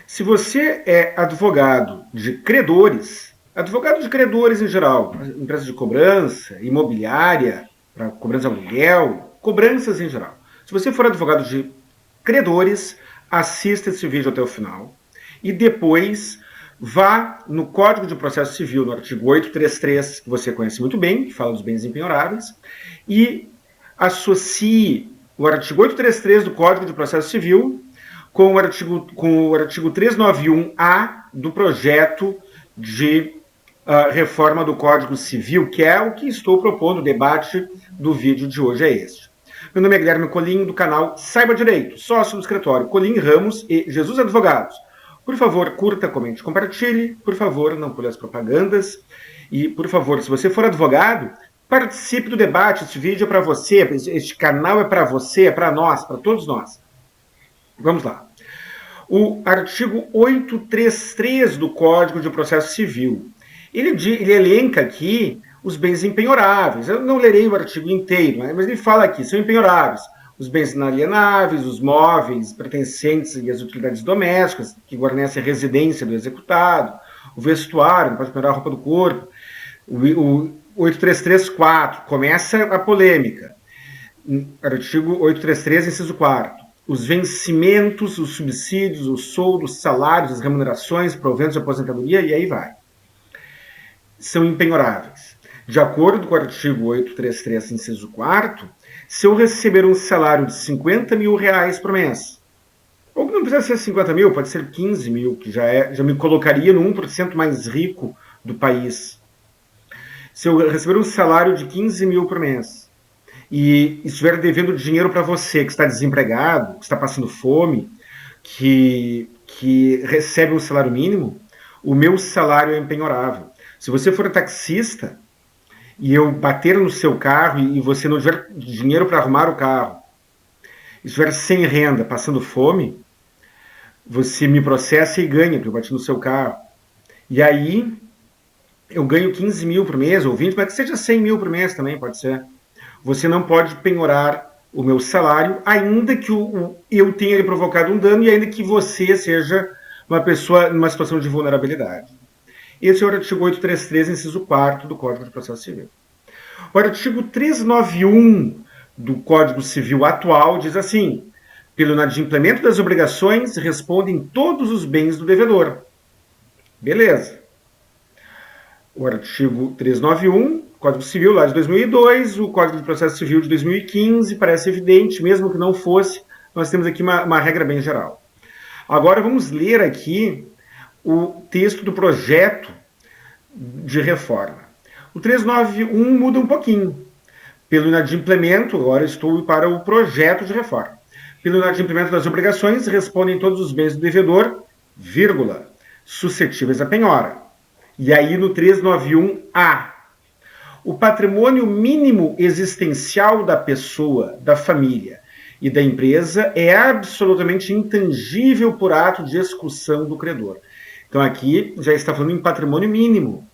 Se você é advogado de credores em geral, empresas de cobrança, imobiliária, para cobrança de aluguel, cobranças em geral. Se você for advogado de credores, assista esse vídeo até o final e depois vá no Código de Processo Civil, no artigo 833, que você conhece muito bem, que fala dos bens impenhoráveis, e associe o artigo 833 do Código de Processo Civil com o artigo 391-A do projeto de reforma do Código Civil, que é o que estou propondo, o debate do vídeo de hoje é este. Meu nome é Guilherme Colim, do canal Saiba Direito, sócio do escritório Colim Ramos e Jesus Advogados. Por favor, curta, comente, compartilhe. Por favor, não pule as propagandas. E, por favor, se você for advogado, participe do debate. Este vídeo é para você, este canal é para você, é para nós, para todos nós. Vamos lá. O artigo 833 do Código de Processo Civil. Ele elenca aqui os bens impenhoráveis. Eu não lerei o artigo inteiro, mas ele fala aqui, são impenhoráveis os bens inalienáveis, os móveis pertencentes e as utilidades domésticas, que guarnecem a residência do executado, o vestuário, não pode penhorar a roupa do corpo. O 8334, começa a polêmica. Artigo 833, inciso 4º. Os vencimentos, os subsídios, os soldos, os salários, as remunerações, proventos de aposentadoria, e aí vai. São impenhoráveis. De acordo com o artigo 833, inciso 4º, se eu receber um salário de 50 mil reais por mês, ou não precisa ser 50 mil, pode ser 15 mil, que já me colocaria no 1% mais rico do país. Se eu receber um salário de 15 mil por mês, e estiver devendo dinheiro para você, que está desempregado, que está passando fome, que recebe um salário mínimo, o meu salário é impenhorável. Se você for taxista e eu bater no seu carro e você não tiver dinheiro para arrumar o carro, estiver sem renda, passando fome, você me processa e ganha, porque eu bati no seu carro. E aí eu ganho 15 mil por mês, ou 20, mas que seja 100 mil por mês também, pode ser. Você não pode penhorar o meu salário, ainda que eu tenha lhe provocado um dano e ainda que você seja uma pessoa numa situação de vulnerabilidade. Esse é o artigo 833, inciso 4º do Código de Processo Civil. O artigo 391 do Código Civil atual diz assim: pelo inadimplemento das obrigações, respondem todos os bens do devedor. Beleza. O artigo 391, Código Civil lá de 2002, o Código de Processo Civil de 2015, parece evidente, mesmo que não fosse, nós temos aqui uma regra bem geral. Agora vamos ler aqui o texto do projeto de reforma. O 391 muda um pouquinho. Pelo inadimplemento, agora estou para o projeto de reforma. Pelo inadimplemento das obrigações, respondem todos os bens do devedor, vírgula, suscetíveis à penhora. E aí no 391A, o patrimônio mínimo existencial da pessoa, da família e da empresa é absolutamente intangível por ato de execução do credor. Então aqui já está falando em patrimônio mínimo.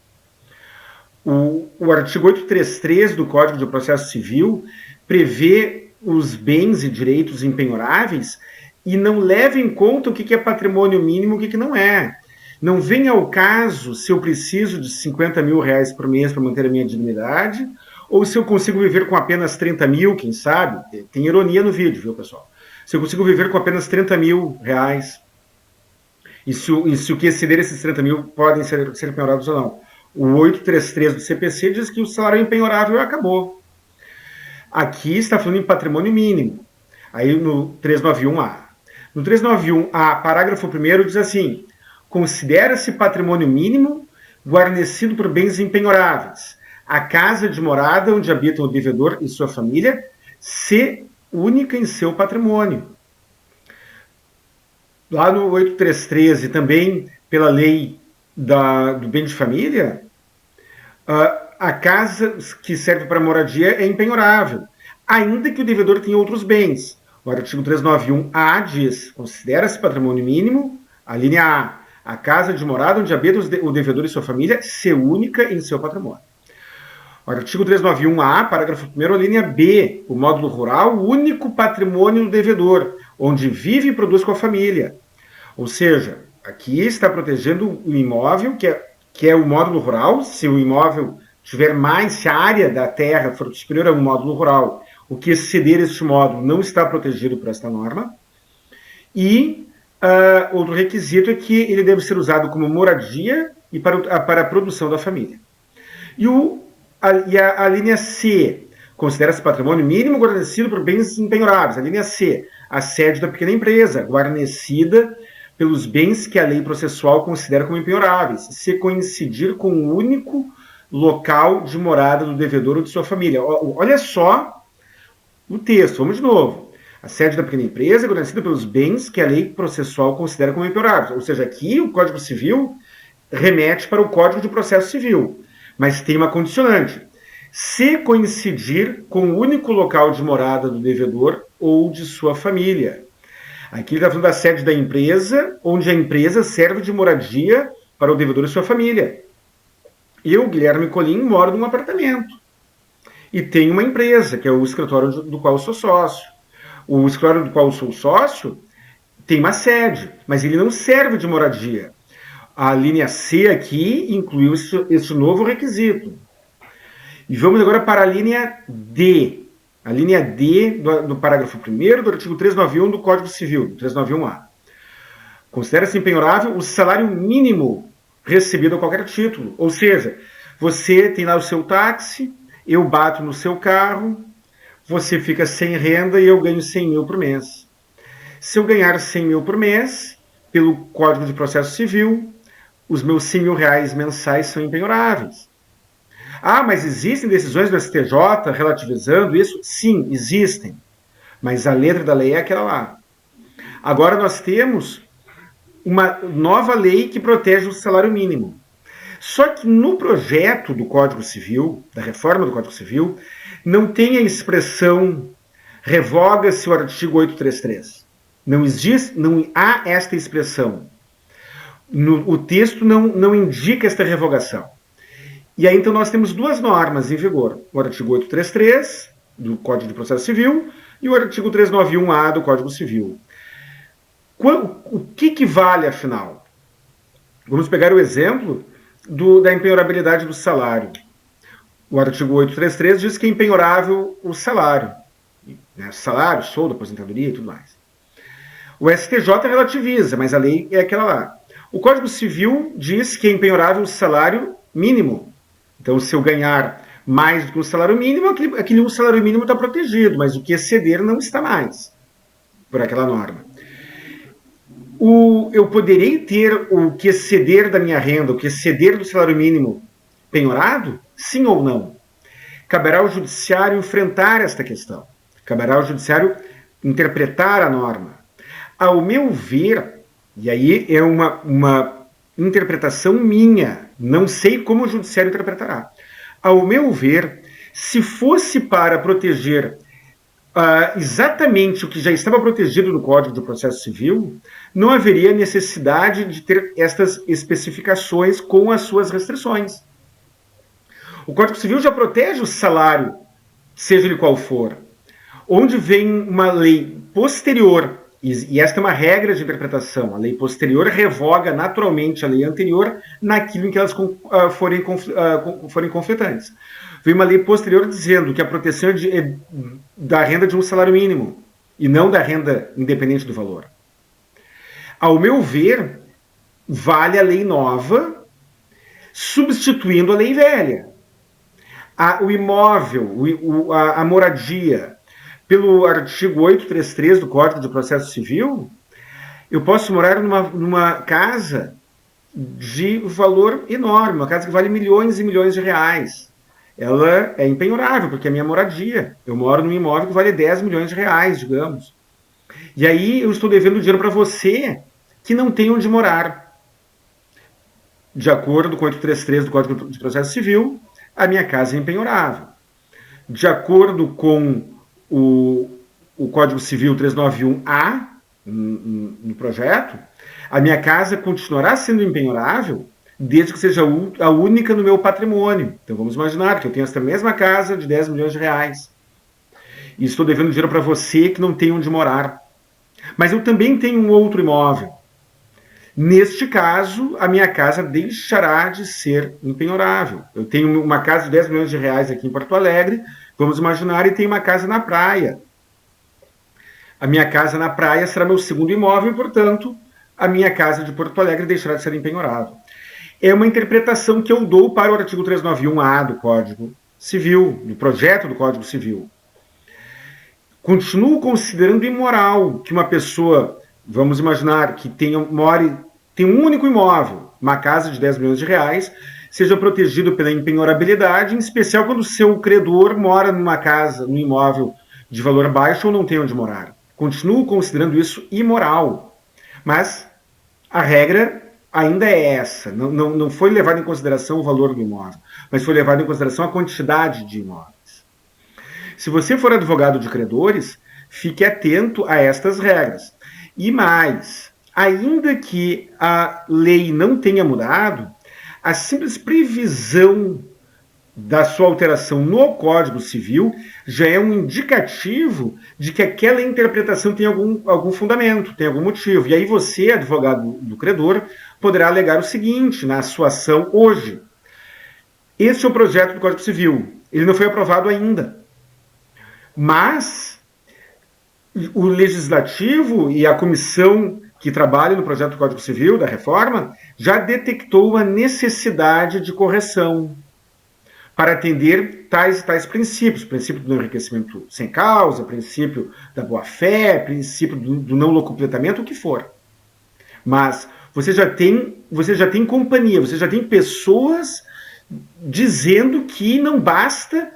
O artigo 833 do Código de Processo Civil prevê os bens e direitos impenhoráveis e não leva em conta o que é patrimônio mínimo e o que não é. Não vem ao caso se eu preciso de 50 mil reais por mês para manter a minha dignidade, ou se eu consigo viver com apenas 30 mil, quem sabe? Tem ironia no vídeo, viu, pessoal? Se eu consigo viver com apenas 30 mil reais, e se o que exceder esses 30 mil podem ser penhorados ou não. O 833 do CPC diz que o salário impenhorável acabou. Aqui está falando em patrimônio mínimo. Aí no 391A. No 391A, parágrafo 1º, diz assim: considera-se patrimônio mínimo guarnecido por bens impenhoráveis a casa de morada onde habitam o devedor e sua família, se única em seu patrimônio. Lá no 833 e também pela lei do bem de família, a casa que serve para moradia é impenhorável, ainda que o devedor tenha outros bens. O artigo 391-A diz: considera-se patrimônio mínimo, a linha A casa de morada onde habita o devedor e sua família, ser única em seu patrimônio. O artigo 391-A, parágrafo 1º, a linha B, o módulo rural, o único patrimônio do devedor, onde vive e produz com a família. Ou seja, Aqui está protegendo o imóvel, que é o módulo rural. Se o imóvel tiver mais, se a área da terra for superior a um módulo rural, o que exceder este módulo não está protegido por esta norma. E outro requisito é que ele deve ser usado como moradia e para a produção da família. E a linha C, considera-se patrimônio mínimo guarnecido por bens impenhoráveis. A linha C, a sede da pequena empresa, guarnecida pelos bens que a lei processual considera como impenhoráveis, se coincidir com o único local de morada do devedor ou de sua família. Olha só o texto, vamos de novo. A sede da pequena empresa é guarnecida pelos bens que a lei processual considera como impenhoráveis. Ou seja, aqui o Código Civil remete para o Código de Processo Civil, mas tem uma condicionante. Se coincidir com o único local de morada do devedor ou de sua família. Aqui ele está falando da sede da empresa, onde a empresa serve de moradia para o devedor e sua família. Eu, Guilherme Colim, moro num apartamento. E tenho uma empresa, que é o escritório do qual eu sou sócio. O escritório do qual eu sou sócio tem uma sede, mas ele não serve de moradia. A linha C aqui incluiu esse novo requisito. E vamos agora para a linha D. A linha D do parágrafo 1º do artigo 391 do Código Civil, 391-A. Considera-se impenhorável o salário mínimo recebido a qualquer título. Ou seja, você tem lá o seu táxi, eu bato no seu carro, você fica sem renda e eu ganho 100 mil por mês. Se eu ganhar 100 mil por mês, pelo Código de Processo Civil, os meus 100 mil reais mensais são impenhoráveis. Ah, mas existem decisões do STJ relativizando isso? Sim, existem. Mas a letra da lei é aquela lá. Agora nós temos uma nova lei que protege o salário mínimo. Só que no projeto do Código Civil, da reforma do Código Civil, não tem a expressão revoga-se o artigo 833. Não há esta expressão. O texto não indica esta revogação. E aí, então, nós temos duas normas em vigor. O artigo 833 do Código de Processo Civil e o artigo 391-A do Código Civil. O que vale, afinal? Vamos pegar o exemplo da impenhorabilidade do salário. O artigo 833 diz que é impenhorável o salário. Né? Salário, soldo, aposentadoria e tudo mais. O STJ relativiza, mas a lei é aquela lá. O Código Civil diz que é impenhorável o salário mínimo. Então, se eu ganhar mais do que o salário mínimo, aquele salário mínimo está protegido, mas o que exceder não está mais por aquela norma. Eu poderei ter o que exceder da minha renda, o que exceder do salário mínimo penhorado? Sim ou não? Caberá ao judiciário enfrentar esta questão. Caberá ao judiciário interpretar a norma. Ao meu ver, e aí é uma interpretação minha, não sei como o judiciário interpretará. Ao meu ver, se fosse para proteger exatamente o que já estava protegido no Código de Processo Civil, não haveria necessidade de ter estas especificações com as suas restrições. O Código Civil já protege o salário, seja ele qual for. Onde vem uma lei posterior, e esta é uma regra de interpretação, a lei posterior revoga naturalmente a lei anterior naquilo em que elas forem conflitantes. Vem uma lei posterior dizendo que a proteção é da renda de um salário mínimo e não da renda independente do valor. Ao meu ver, vale a lei nova substituindo a lei velha. O imóvel, a moradia, pelo artigo 833 do Código de Processo Civil, eu posso morar numa casa de valor enorme, uma casa que vale milhões e milhões de reais. Ela é impenhorável, porque é minha moradia. Eu moro num imóvel que vale 10 milhões de reais, digamos. E aí eu estou devendo dinheiro para você que não tem onde morar. De acordo com o 833 do Código de Processo Civil, a minha casa é impenhorável. De acordo com o Código Civil 391-A, no projeto, a minha casa continuará sendo impenhorável desde que seja a única no meu patrimônio. Então vamos imaginar que eu tenho essa mesma casa de 10 milhões de reais. E estou devendo dinheiro para você que não tem onde morar. Mas eu também tenho um outro imóvel. Neste caso, a minha casa deixará de ser impenhorável. Eu tenho uma casa de 10 milhões de reais aqui em Porto Alegre, vamos imaginar, e tenho uma casa na praia. A minha casa na praia será meu segundo imóvel e, portanto, a minha casa de Porto Alegre deixará de ser impenhorável. É uma interpretação que eu dou para o artigo 391A do Código Civil, do projeto do Código Civil. Continuo considerando imoral que uma pessoa, vamos imaginar, que tem um único imóvel, uma casa de 10 milhões de reais, seja protegido pela impenhorabilidade, em especial quando o seu credor mora numa casa, num imóvel de valor baixo ou não tem onde morar. Continuo considerando isso imoral. Mas a regra ainda é essa. Não foi levado em consideração o valor do imóvel, mas foi levado em consideração a quantidade de imóveis. Se você for advogado de credores, fique atento a estas regras. E mais, ainda que a lei não tenha mudado, a simples previsão da sua alteração no Código Civil já é um indicativo de que aquela interpretação tem algum fundamento, tem algum motivo. E aí você, advogado do credor, poderá alegar o seguinte na sua ação hoje. Este é o projeto do Código Civil. Ele não foi aprovado ainda. Mas o Legislativo e a comissão que trabalha no projeto do Código Civil, da reforma, já detectou a necessidade de correção para atender tais e tais princípios. Princípio do enriquecimento sem causa, princípio da boa-fé, princípio do não locupletamento, o que for. Mas você já tem companhia, você já tem pessoas dizendo que não basta,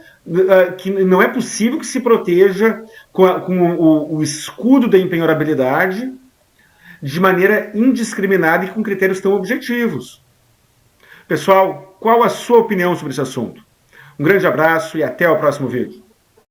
que não é possível que se proteja com o escudo da impenhorabilidade de maneira indiscriminada e com critérios tão objetivos. Pessoal, qual a sua opinião sobre esse assunto? Um grande abraço e até o próximo vídeo.